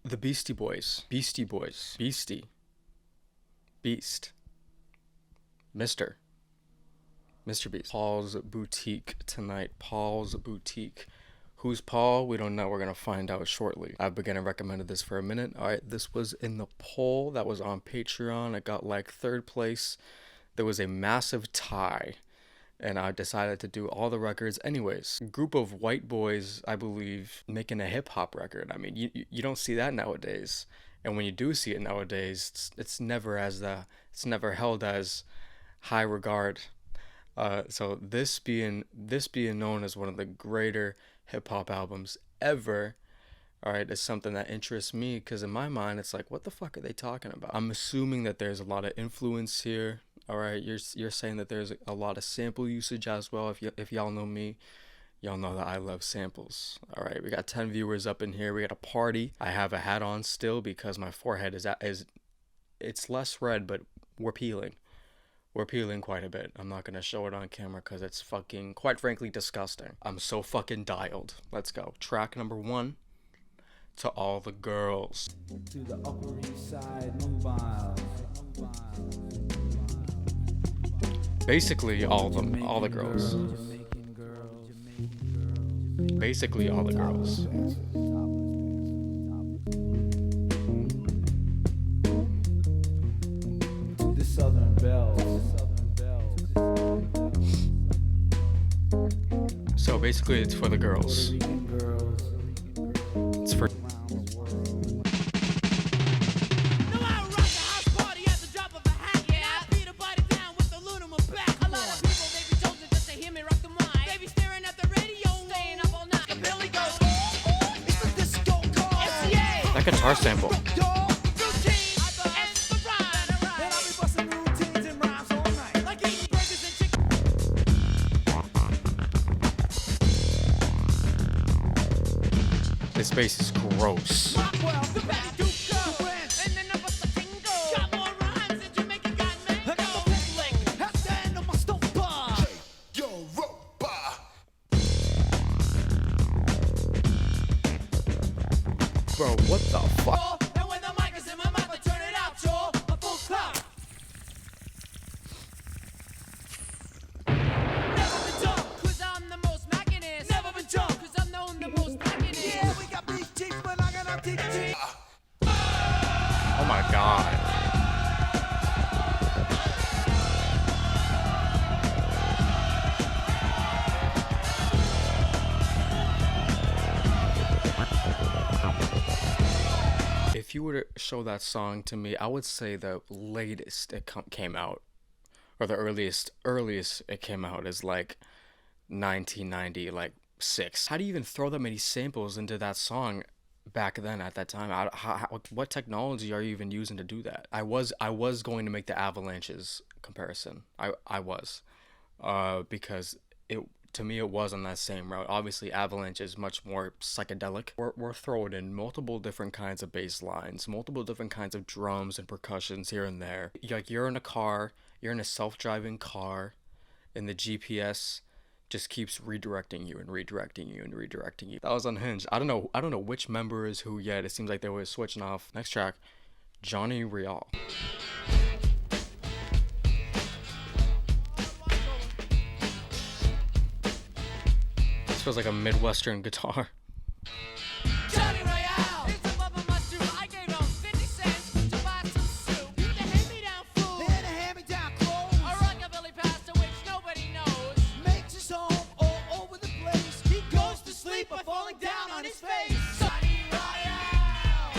The Beastie Boys. Beastie Boys. Beastie. Beast. Mr. Beast. Paul's Boutique tonight. Paul's Boutique. Who's Paul? We don't know. We're going to find out shortly. I've begun and recommended this for a minute. All right, this was in the poll that was on Patreon. I got like third place. There was a massive tie, and I decided to do all the records anyways. Group of white boys, I believe, making a hip-hop record. I mean, you don't see that nowadays. And when you do see it nowadays, it's never held as high regard. So this being known as one of the greater hip-hop albums ever, all right, is something that interests me, because in my mind it's like, what the fuck are they talking about? I'm assuming that there's a lot of influence here. All right, you're saying that there's a lot of sample usage as well. If y'all know me, y'all know that I love samples. All right, we got 10 viewers up in here. We got a party. I have a hat on still because my forehead is it's less red, but we're peeling. We're peeling quite a bit. I'm not going to show it on camera because it's fucking, quite frankly, disgusting. I'm so fucking dialed. Let's go. Track number 1, To All the Girls. To the Upper East Side, mobile. Basically, all of them. All the girls. Basically, all the girls. The Southern Bells. So basically, it's for the girls. It's for. That guitar sample. This bass is gross. Bro, what the fuck? And when the mic is in my mouth, I turn it out, y'all. A full clap. Never been dumb, cause I'm the most mackinest. Never been dumb, cause I'm known the most mackinest. Yeah, we got these cheeks, but I got our teeth. Oh my god. If you were to show that song to me, I would say the latest it came out, or the earliest it came out is like 1990, like 6. How do you even throw that many samples into that song back then at that time? What technology are you even using to do that? I was going to make the Avalanches comparison. I was, because to me, it was on that same route. Obviously, Avalanche is much more psychedelic. We're throwing in multiple different kinds of bass lines, multiple different kinds of drums and percussions here and there. Like, you're in a car, you're in a self-driving car, and the GPS just keeps redirecting you and redirecting you and redirecting you. That was unhinged. I don't know which member is who yet. It seems like they were switching off. Next track, Johnny Ryall. Feels like a Midwestern guitar. Johnny Ryall. It's above my shoe. I gave them 50 cents to buy some soup. The hand-me-down food. They're the hand-me-down clothes. A rockabilly pastor which nobody knows. Makes his home all over the place. He goes to sleep by falling down on his face. Johnny Ryall.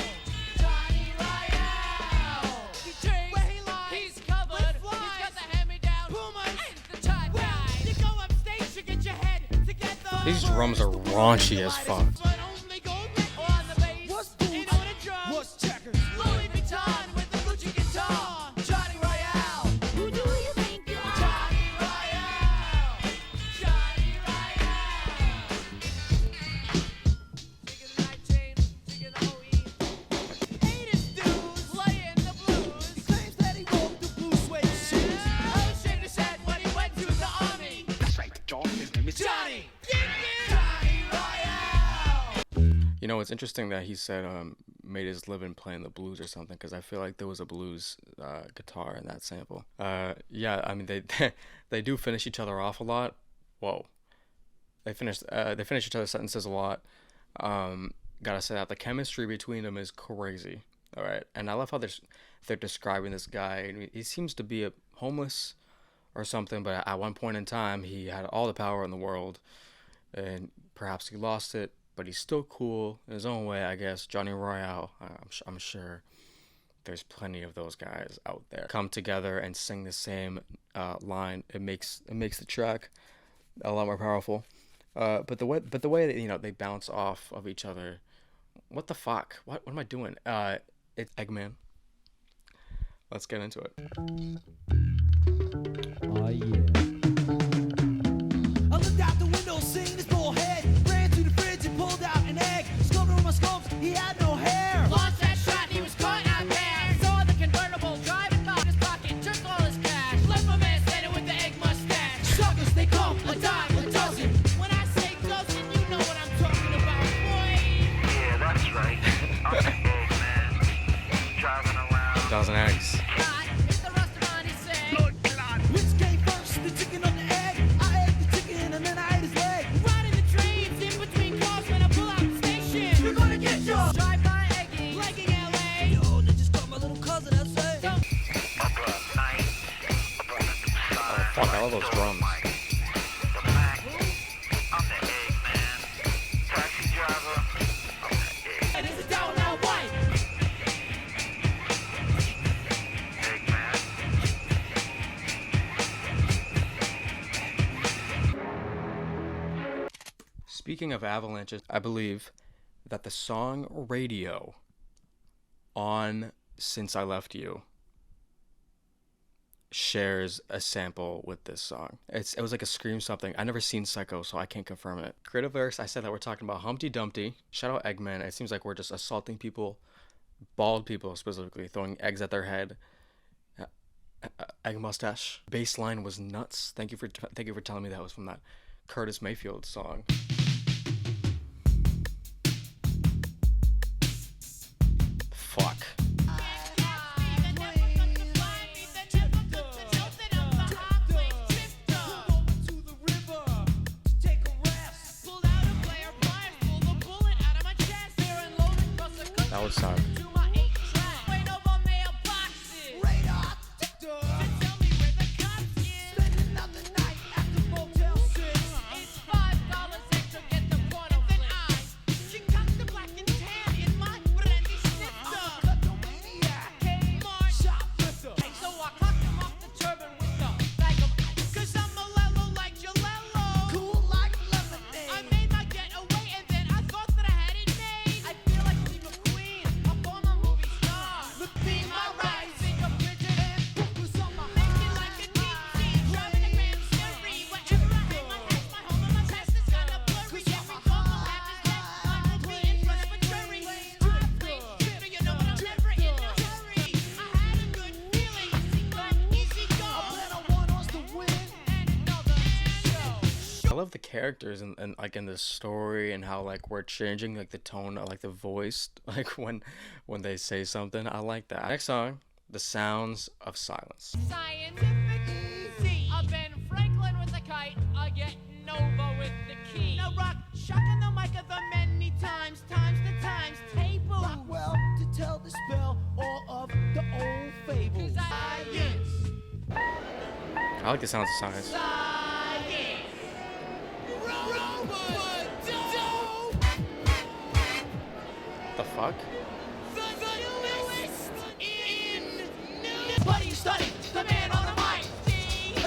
Johnny Ryall. He drinks where he lies. He's covered with flies. He's got the hand-me-down Pumas and the tie dye. You go upstage to get your head together. These drums are raunchy as fuck. You know, it's interesting that he said made his living playing the blues or something, because I feel like there was a blues guitar in that sample. Yeah, I mean they do finish each other off a lot. Whoa, they finish each other's sentences a lot. Gotta say that the chemistry between them is crazy. All right, and I love how they're describing this guy. I mean, he seems to be a homeless or something, but at one point in time he had all the power in the world, and perhaps he lost it, but he's still cool in his own way, I guess. Johnny Royale, I'm sure there's plenty of those guys out there come together and sing the same line. It makes the track a lot more powerful. But the way that, you know, they bounce off of each other. What the fuck? What am I doing? It's Eggman. Let's get into it. Oh yeah. I looked out the window, seeing this bullhead. Ran to the fridge and pulled out an egg. Sculpted on my sculpts, he had no hair. Lost that shot and he was caught out there. Saw the convertible driving by his pocket, took all his cash. Left my man standing with the egg mustache. Suckers, they come a dime a dozen. When I say dozen, you know what I'm talking about, boy. Yeah, that's right. I'm the egg man. Driving around. Dozen eggs. God, it's the restaurant, he said. Which came first, the chicken or the egg? I ate the chicken and then I ate his leg. Riding the trains in between cars when I pull out the station. You're gonna get yours. Drive by egging, legging LA. Yo, they just caught my little cousin, I say. Don't Up at night. Up at the side. Fuck, I love those drums. The Mac. I'm the egg man. Taxi driver. I'm the egg. And is it down now white? Egg man. Speaking of avalanches, I believe that the song Radio on Since I Left You shares a sample with this song. It was like a Scream something. I never seen Psycho, so I can't confirm it. Creative lyrics, I said that we're talking about Humpty Dumpty. Shout out Eggman. It seems like we're just assaulting people, bald people specifically, throwing eggs at their head. Egg mustache. Baseline was nuts. Thank you for telling me that was from that Curtis Mayfield song. Fuck. That would suck. I love the characters and like in the story, and how like we're changing like the tone, like the voice, like when they say something. I like that. Next song, The Sounds of Silence. Scientific easy. I've been Franklin with the kite. I get Nova with the key. Now rock, shocking the mic of the many times the times, table. Rock well to tell the spell all of the old fables. Science. I like the sounds of silence. Science. The fuck? What do you study? The man on the mic.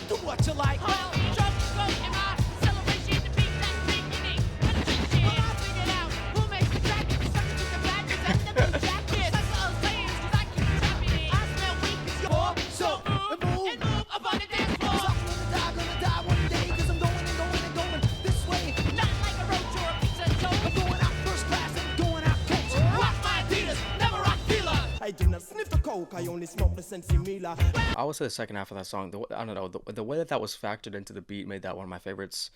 Do what you like. I do not sniff the coke, I only smoke the Sensi Mila. I would say the second half of that song, I don't know, the way that was factored into the beat made that one of my favorites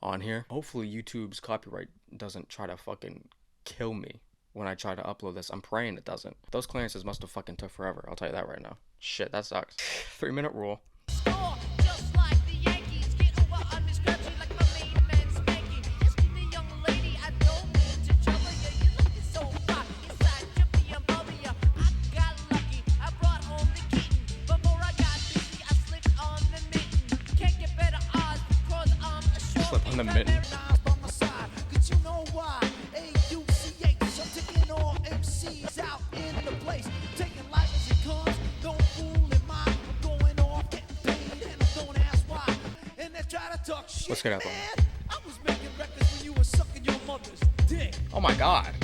on here. Hopefully YouTube's copyright doesn't try to fucking kill me when I try to upload this. I'm praying it doesn't. Those clearances must have fucking took forever. I'll tell you that right now. Shit, that sucks. 3-minute rule. Score, just like the Yankees. Get over on this country like my main man Spanky. Excuse me, young lady, I don't mean to trouble you. You looking so fly, inside chippy and bubbly. I got lucky, I brought home the kitten. Before I got busy, I slipped on the mitten. Can't get better odds because I'm a short. Slip on the mitten. By my side, 'cause you know why? AUCH, I'm taking all MCs out in the place, taking life as it comes. Don't fool in mind. I'm going off, getting paid, and I don't ask why. And they try to talk shit. Let's get out man. I was making records when you were sucking your mother's dick. Oh my god.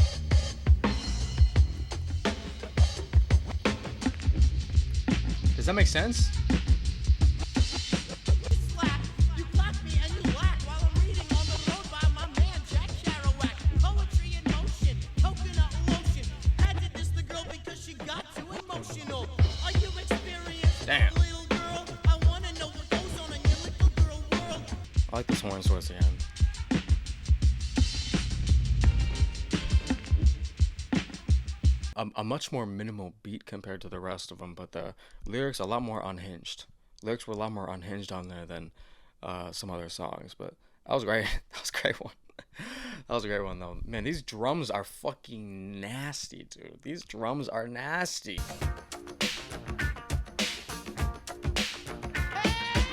Does that make sense? Slap, you clap me and you laugh while I'm reading on the road by my man Jack Kerouac. Poetry in motion, coconut lotion. Had to diss the girl because she got too emotional. Are you experienced, Damn. little girl? I wanna know what goes on in your little girl world. I like this horn source again. A much more minimal beat compared to the rest of them, but the lyrics a lot more unhinged. Lyrics were a lot more unhinged on there than some other songs, but that was great. That was a great one. That was a great one though. Man, these drums are fucking nasty, dude. These drums are nasty.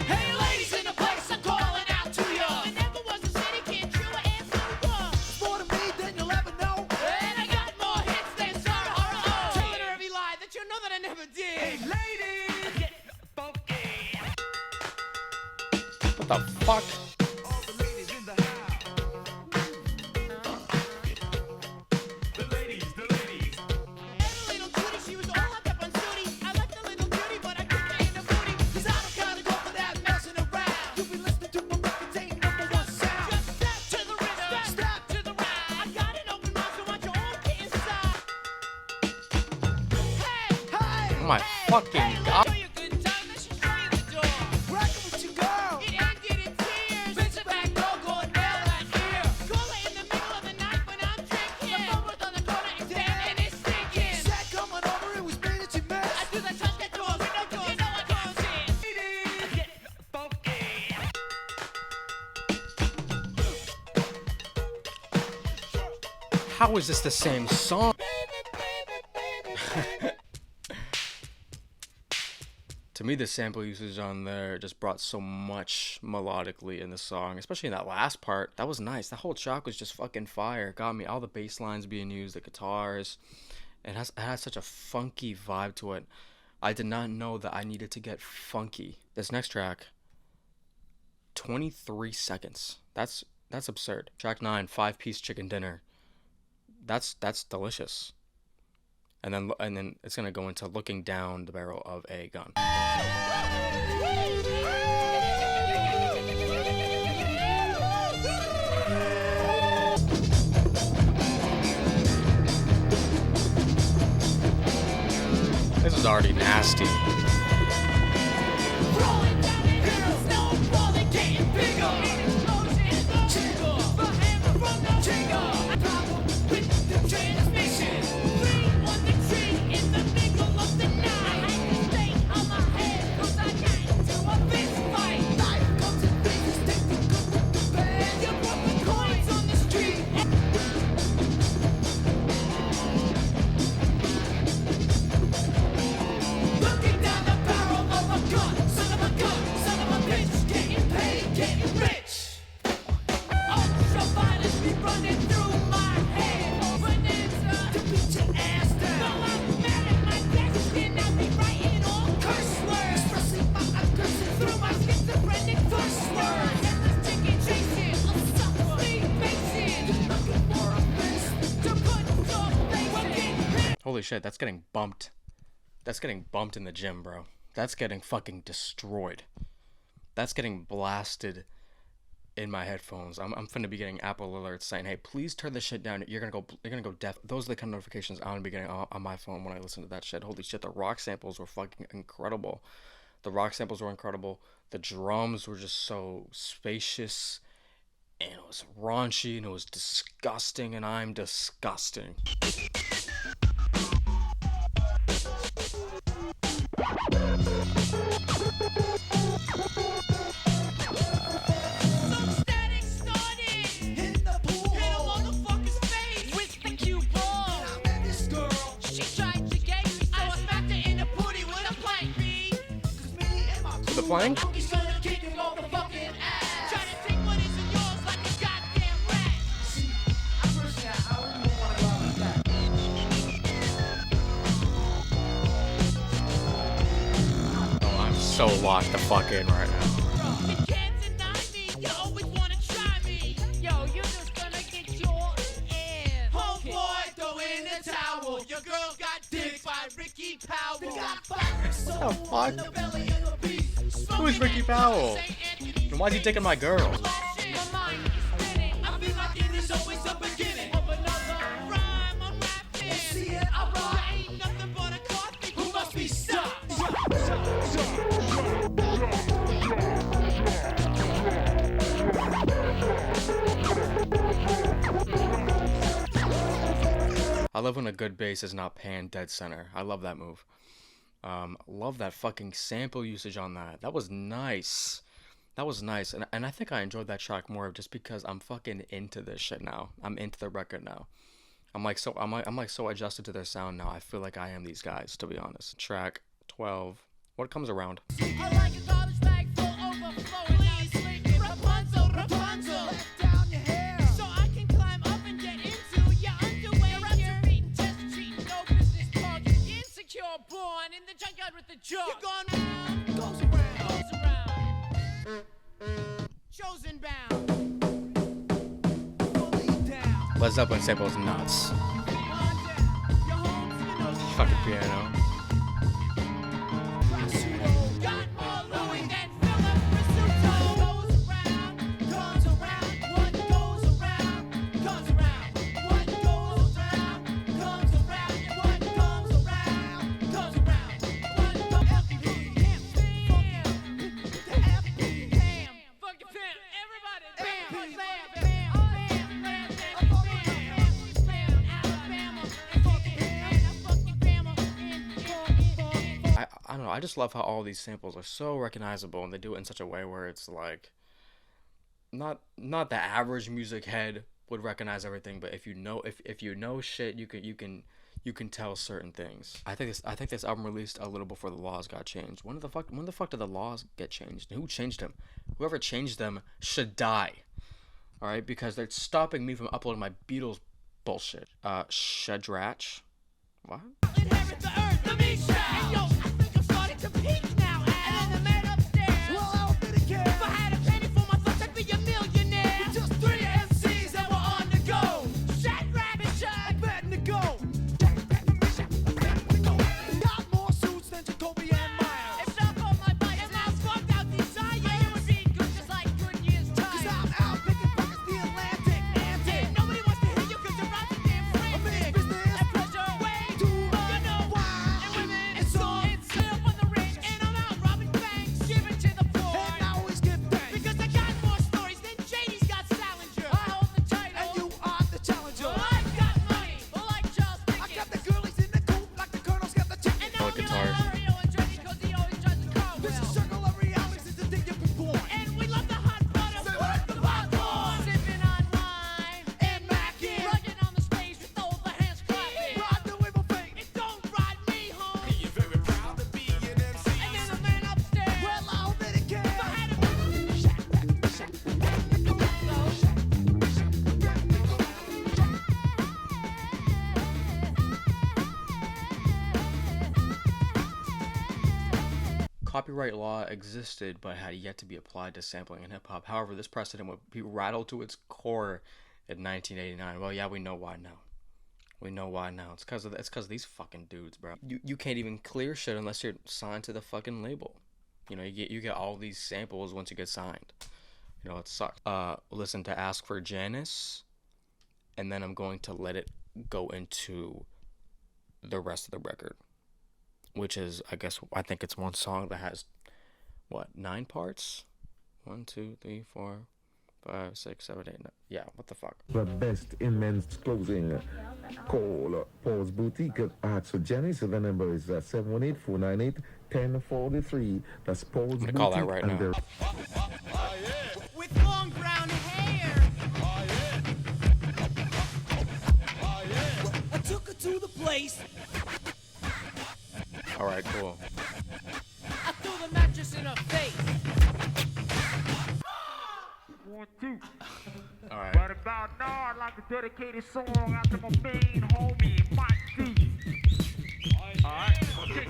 Hey, ladies in the place, I'm calling out to ya. I never was a city kid, true and sober. More to me than you'll ever know. And I got more hits than Sarah Horror. Telling her every lie that you know that I never did. Hey, ladies, get funky. What the fuck? All the ladies in the house. The ladies. Every little cutie, she was all hopped up on Sooty. I like the little cutie, but I couldn't get in the booty. 'Cause I don't kinda go for that messing around. You be listening to my records, ain't #1 sound. Just step to the rhythm, step to the rhyme. I got an open mouth, so want you all to get inside. Hey, Oh my fucking god. show you a good time, then she show you the door. Rockin' with your girl. It ended in tears. Bitch, the back door, go and nail that ear. Call it in the middle of the night when I'm drinking. The phone was on the corner, it's dead and it's stinking. Said coming over, it was me that you I missed. do the touch that door, window doors, you know I can't sit. Ladies, get funky. How is this the same song? To me, the sample usage on there just brought so much melodically in the song, especially in that last part. That was nice. That whole track was just fucking fire. Got me. All the bass lines being used, the guitars. It had such a funky vibe to it. I did not know that I needed to get funky. This next track, 23 seconds. That's absurd. Track 9, 5-piece chicken dinner. That's delicious. And then it's gonna go into looking down the barrel of a gun. This is already nasty. Rolling down the hill, snowballing, getting bigger. Explosion, trigger, the hammer from the trigger. Problem with the transmission. Three on the tree in the middle of the night. I had to stay on my head 'cause I got into a fist fight. Life comes in phases, take the good with the bad. You put the coins on the street. Looking down the barrel of a gun. Son of a gun, son of a bitch. Getting paid, getting rich. Ultraviolence be running through my head. Bonanza. To beat your ass No, down. I'm mad at my destiny. I be writing all curse words. Expressing my aggression Through my schizophrenic thirst words. Endless chicken chasing. I'm stuck sleep facing. looking for a fist. To put your face in. Holy shit, that's getting bumped. That's getting bumped in the gym, bro. That's getting fucking destroyed. That's getting blasted in my headphones. I'm finna be getting Apple alerts saying, "Hey, please turn this shit down. You're gonna go deaf." Those are the kind of notifications I'm gonna be getting on my phone when I listen to that shit. Holy shit, the rock samples were fucking incredible. The rock samples were incredible. The drums were just so spacious and it was raunchy and it was disgusting, and I'm disgusting. Static started. Hit the pool. Hit a motherfucker's face with the cue ball. I met this girl. She tried to get me, so I smacked her in the booty with a plank. B. 'Cause me and my crew The plank? He's gonna kick your motherfucking ass. Try to take what isn't yours like a goddamn rat. see, I personally, I wouldn't even wanna go out like that. Oh, I'm so locked the fuck in right now. You can't deny me. You always wanna try me. Yo, you're just gonna get your ass. Homeboy, throw in the towel. Your girl got dick by Ricky Powell. They got fire, so What the fuck? in the belly of the beast. Who is Ricky Powell? And why's he taking my girl? My mind is spinning. I feel like it is always the beginning. Of another rhyme I'm rapping. See it, I There rock. ain't nothing but a coffee. Who must be stopped? I love when a good bass is not panned dead center. I love that move. Love that fucking sample usage on that. That was nice. That was nice. And I think I enjoyed that track more just because I'm fucking into this shit now. I'm into the record now. I'm like so adjusted to their sound now. I feel like I am these guys, to be honest. Track 12. What comes around? I like a garbage bag full overflowing. Please make it Rapunzel, Rapunzel. Let down your hair. So I can climb up and get into your underwear. You're up to beating, test treating, no business punk. Insecure born in the junkyard with the jug. You're gone round, Goes around. goes around. Chosen bound. Fully down. Led Zeppelin sample is nuts. On down. Your homes, you know, Fucking piano. Got more Louis than Philip Rissuto. Goes around, comes around. What goes around comes around. What goes around comes around. What comes around comes around. What goes FP, the FP, bam, fucking bam, everybody, bam, bam, bam, bam, bam, bam, bam, Alabama, and fucking Bama, I don't know. I just love how all these samples are so recognizable, and they do it in such a way where it's like not the average music head would recognize everything, but if you know shit, you can tell certain things. I think this album released a little before the laws got changed. When the fuck did the laws get changed? Who changed them? Whoever changed them should die. All right, because they're stopping me from uploading my Beatles bullshit. Shadrach. What? inherit the earth, the meat shack. And yo, I think I'm starting to peak now, Al. And then the man upstairs, well, I don't really care. if I had a penny for my thoughts, I'd be a millionaire. Just 3 MCs that were on the go. Shadrach, Meshach, Betting to go. Got more suits than Jacoby and Miles. if not for my bite, and now fucked out desire, it would be good just like Goodyear's Cause tire. I'm out picking pockets the Atlantic. Antic. And nobody wants to hear you 'cause you're out there A man's frantic. business. And pleasure way Too you much know. wine. And women, And songs. it's slip on the rich. And I'm out robbing banks, giving to the poor. And I always give thanks. Because I got more stories than JD's got Salinger. I hold the title. And you are the challenger. Well, I've got money, like Charles I Dickens. got the girlies in the coop like the colonel's got the chicken. And now Oh, I'm feeling guitars. Mario and Dreddy 'cause he always tries to call This well. circle of realities is the thing you've been born. And we love the hot butter. Say what? The popcorn. Sipping on wine. And Mackin. Rugging on the stage with all the hands clapping. Ride the wave of fame. It don't ride me home. You're very proud to be an MC. And then the man upstairs. Well, I hope that it can. If I had a Copyright law existed but had yet to be applied to sampling in hip hop. However, this precedent would be rattled to its core in 1989. Well, yeah, we know why now. We know why now. It's because of these fucking dudes, bro. You can't even clear shit unless you're signed to the fucking label. You know, you get all these samples once you get signed. You know, it sucks. Listen to Ask for Janice, and then I'm going to let it go into the rest of the record, which is, I think it's one song that has, what, 9 parts? 1, 2, 3, 4, 5, 6, 7, 8, 9. Yeah, what the fuck? The best in men's clothing. Call Paul's Boutique. So Jenny, so the number is 718-498-1043. That's Paul's Boutique. I'm gonna call that right now. With long brown hair. I took her to the place. Alright, cool. I threw the mattress in her face. Alright. Right about now, I'd like to dedicate a song out to my main homie, Mike D. Alright, okay.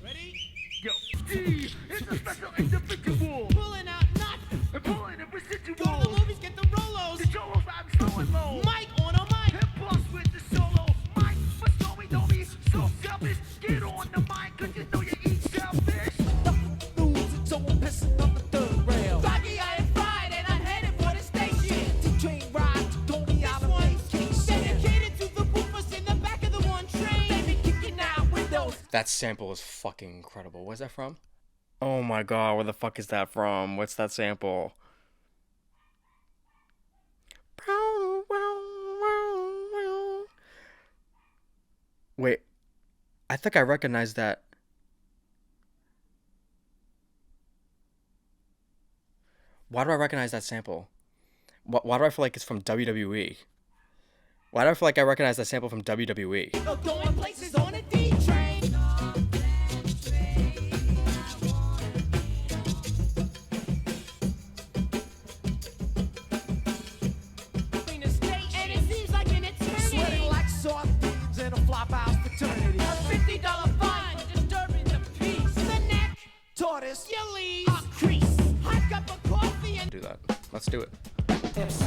Ready? Yo, D is a special individual. Pulling out knots. And pulling the residual. Go to the movies, get the Rolos. The Jolos I'm slow and low. Mike on a mic. Hip boss with the solo. Mike, but Stormy don't be so selfish. Get on the mic, cause you know you eat selfish. Lose, so I'm pissing on the third rail. Foggy, I am fried and I'm headed for the station. T-train ride to Tony Island vacation. Dedicated to the woofers in the back of the one train. They be kicking out windows. That sample is fucking incredible. Where's that from? Oh my god, where the fuck is that from? What's that sample? Wait, I think I recognize that. Why do I recognize that sample? Why do I feel like it's from WWE? Why do I feel like I recognize that sample from WWE? No going places on a D-train. And it seems like an eternity. Sweating like sardines in a flop house fraternity. A $50 fine for disturbing the peace. The neck, tortoise, you leave. A crease. Hot cup of coffee and Do that. Let's do it. MC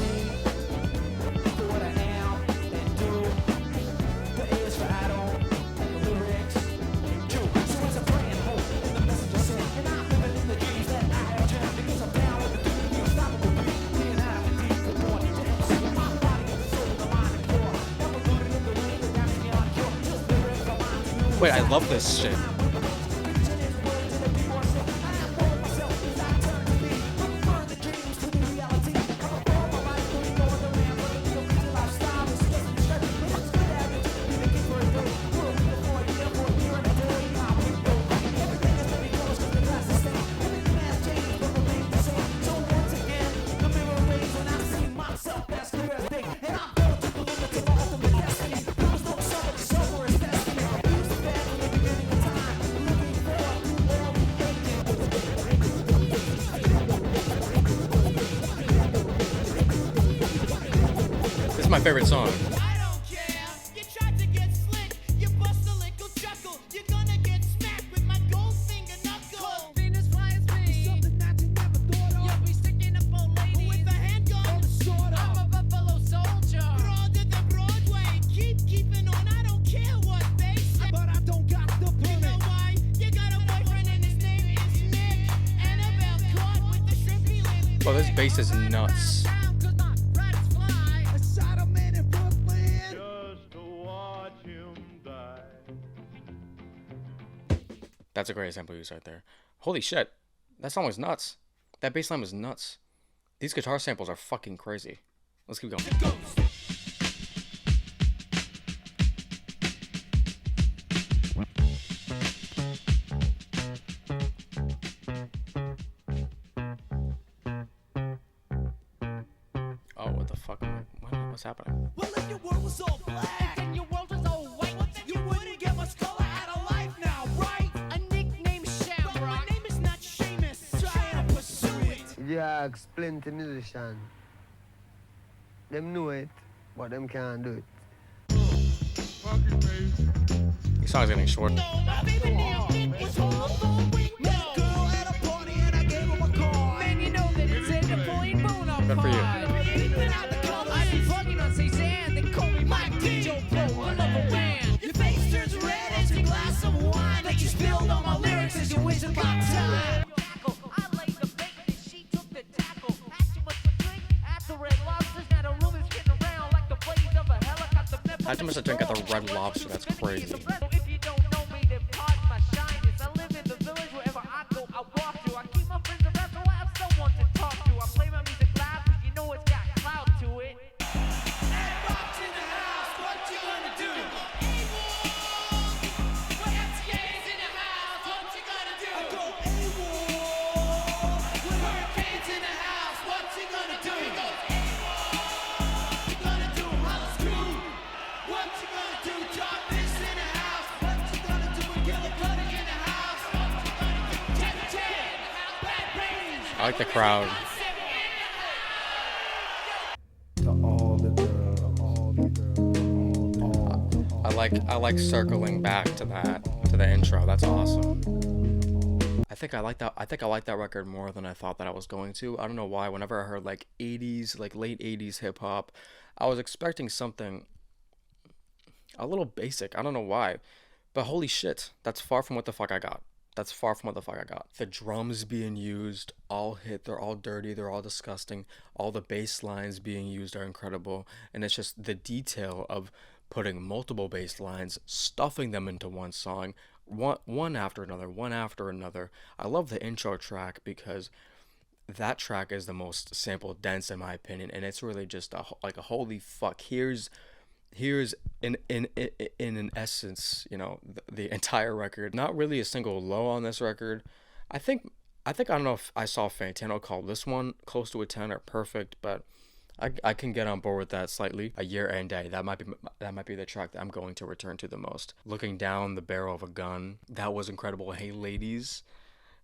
for the am and do. The A is for idol and the lyrics do. So it's a brand hope in the message I send. And I'm living in the dreams that I have dreamt. Because I'm down with the dude, the unstoppable beat. Me and I have a deep good morning to MC. My body and the soul, the mind and core. Never rooted in the ring, the damage beyond cure. Just lyrics, the mind to you. Wait, I love this shit. This is my favorite song. I don't care. You tried to get slick. You bust a little chuckle. You're gonna get smacked with my gold finger knuckle. Venus flies me. Something that you never thought of. You'll be sticking up on ladies with a handgun. I'm a buffalo soldier. Broader than Broadway. Keeping on. I don't care what they say. But I don't got the payment. You know why? You got a boyfriend and his name is Nick. Annabelle caught with the shrimpy lip. Well, this bass is nuts. That's a great example use right there. Holy shit. That song was nuts. That bass line was nuts. These guitar samples are fucking crazy. Let's keep going. Oh, what the fuck? What's happening? Well, if your world was all black and your world was all white, you wouldn't get much color out of life now, right? A nickname Shamrock. Well, my name is not Seamus. Try and pursue it. Yeah, explain to musicians. Them know it, but them can't do it. These songs getting short. No, my baby nailed it. Was all for window. Met a girl at a party and I gave her a card. Man, you know that it's in Napoleon Bonaparte. Good for you. Peeping out the colors. I've been fucking on Cezanne. They call me Mike D. Joe Blow. I love a man. Your face turns red as your glass of wine that you spilled on my lyrics as you wasted my time. I laid the bait and she took the tackle. Had too much to drink at the Red Lobsters. Now the room is getting around like the blades of a helicopter. I had too much to drink at the Red Lobster. That's crazy. If you don't know me, then pardon my shyness. I live in the village wherever I go, I walk to. I keep my friends around so I have someone to talk to. I play my music loud I like the crowd. I like circling back to the intro. That's awesome. I think I like that record more than I thought that I was going to. I don't know why. Whenever I heard like 80s, like late 80s hip hop, I was expecting something a little basic. I don't know why. But holy shit, that's far from what the fuck I got. That's far from what the fuck I got. The drums being used, all hit, they're all dirty, they're all disgusting. All the bass lines being used are incredible. And it's just the detail of putting multiple bass lines, stuffing them into one song, one after another, one after another. I love the intro track because that track is the most sample dense in my opinion, and it's really just like a holy fuck. Here's in an essence, you know, the entire record. Not really a single low on this record. I think I don't know if I saw Fantano call this one close to a 10 or perfect, but I can get on board with that slightly. A Year and Day, that might be the track that I'm going to return to the most. Looking Down the Barrel of a Gun, that was incredible. Hey Ladies,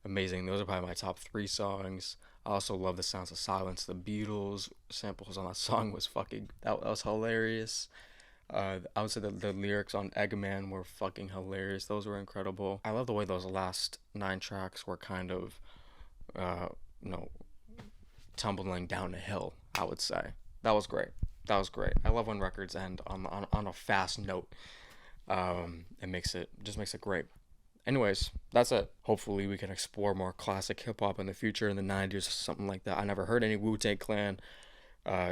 amazing. Those are probably my top 3 songs. I also love The Sounds of Silence. The Beatles samples on that song was fucking, that was hilarious. I would say the lyrics on Eggman were fucking hilarious. Those were incredible. I love the way those last 9 tracks were kind of, you know, tumbling down a hill, I would say. That was great. That was great. I love when records end on a fast note. It makes it great. Anyways, that's it. Hopefully we can explore more classic hip-hop in the future, in the 90s or something like that. I never heard any Wu-Tang Clan,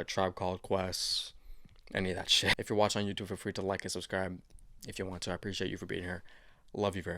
Tribe Called Quest, any of that shit. If you're watching on YouTube, feel free to like and subscribe if you want to. I appreciate you for being here. Love you very much.